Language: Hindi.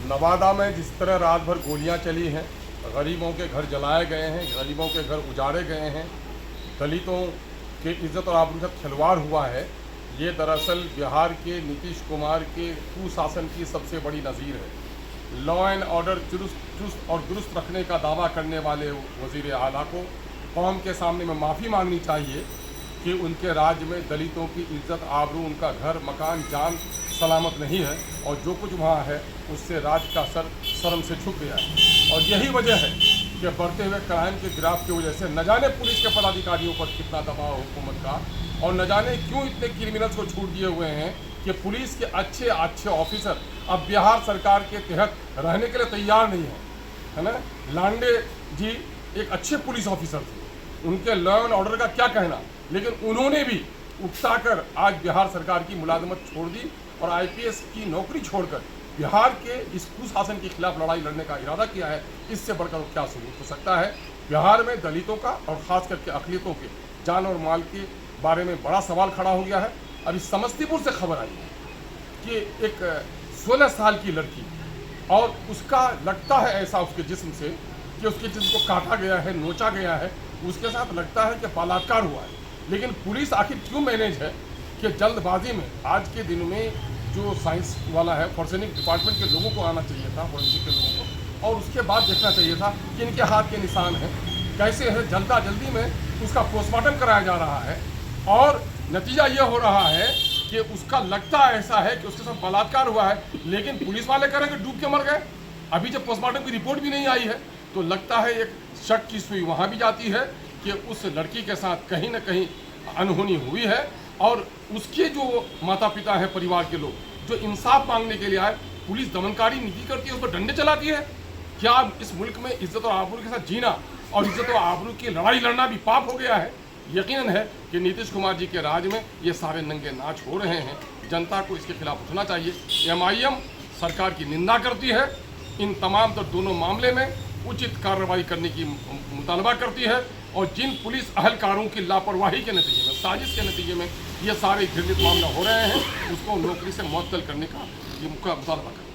नवादा में जिस तरह रात भर गोलियां चली हैं, गरीबों के घर जलाए गए हैं, गरीबों के घर उजाड़े गए हैं, दलितों के इज्जत और आबरू के साथ खिलवाड़ हुआ है, ये दरअसल बिहार के नीतीश कुमार के कुशासन की सबसे बड़ी नज़ीर है। लॉ एंड ऑर्डर चुस्त और दुरुस्त रखने का दावा करने वाले वज़ीर आला को कौम के सामने में माफ़ी मांगनी चाहिए कि उनके राज्य में दलितों की इज्जत आबरू, उनका घर मकान जान सलामत नहीं है और जो कुछ वहाँ है उससे राज्य का सर शर्म से झुक गया है। और यही वजह है कि बढ़ते हुए क्राइम के ग्राफ की वजह से न जाने पुलिस के पदाधिकारियों पर कितना दबाव हुकूमत का, और न जाने क्यों इतने क्रिमिनल्स को छूट दिए हुए हैं कि पुलिस के अच्छे अच्छे ऑफिसर अब बिहार सरकार के तहत रहने के लिए तैयार नहीं है ना। लांडे जी एक अच्छे पुलिस ऑफिसर थे, उनके लॉ एंड ऑर्डर का क्या कहना, लेकिन उन्होंने भी उकसाकर आज बिहार सरकार की मुलाजमत छोड़ दी और आईपीएस की नौकरी छोड़कर बिहार के इस कुशासन के खिलाफ लड़ाई लड़ने का इरादा किया है। इससे बढ़कर क्या सबूत हो सकता है। बिहार में दलितों का और ख़ास करके अक़लियतों के जान और माल के बारे में बड़ा सवाल खड़ा हो गया है। अभी समस्तीपुर से खबर आई है कि एक 16 साल की लड़की, और उसका लगता है ऐसा उसके जिस्म से कि उसके जिस्म को काटा गया है, नोचा गया है, उसके साथ लगता है कि बलात्कार हुआ है। लेकिन पुलिस आखिर क्यों मैनेज है कि जल्दबाजी में आज के दिन में जो साइंस वाला है, फॉरेंसिक डिपार्टमेंट के लोगों को आना चाहिए था, फॉरेंसिक के लोगों को, और उसके बाद देखना चाहिए था कि इनके हाथ के निशान हैं कैसे है। जल्दी में उसका पोस्टमार्टम कराया जा रहा है और नतीजा ये हो रहा है कि उसका लगता ऐसा है कि उसके साथ बलात्कार हुआ है, लेकिन पुलिस वाले कह रहे हैं कि डूब के मर गए। अभी जब पोस्टमार्टम की रिपोर्ट भी नहीं आई है तो लगता है एक शक की सुई वहाँ भी जाती है कि उस लड़की के साथ कहीं ना कहीं अनहोनी हुई है, और उसके जो माता पिता हैं, परिवार के लोग जो इंसाफ मांगने के लिए आए, पुलिस दमनकारी नीति करती है, उस पर डंडे चलाती है। क्या इस मुल्क में इज्जत और आबरू के साथ जीना और इज्जत और आबरू की लड़ाई लड़ना भी पाप हो गया है? यकीनन है कि नीतीश कुमार जी के राज में ये सारे नंगे नाच हो रहे हैं। जनता को इसके खिलाफ उठना चाहिए। एमआईएम सरकार की निंदा करती है, इन तमाम दोनों मामले में उचित कार्रवाई करने की मुतालबा करती है, और जिन पुलिस अहलकारों की लापरवाही के नतीजे में, साजिश के नतीजे में ये सारे घृणित मामला हो रहे हैं, उसको नौकरी से मुअत्तल करने का ये मुतालबा करती है।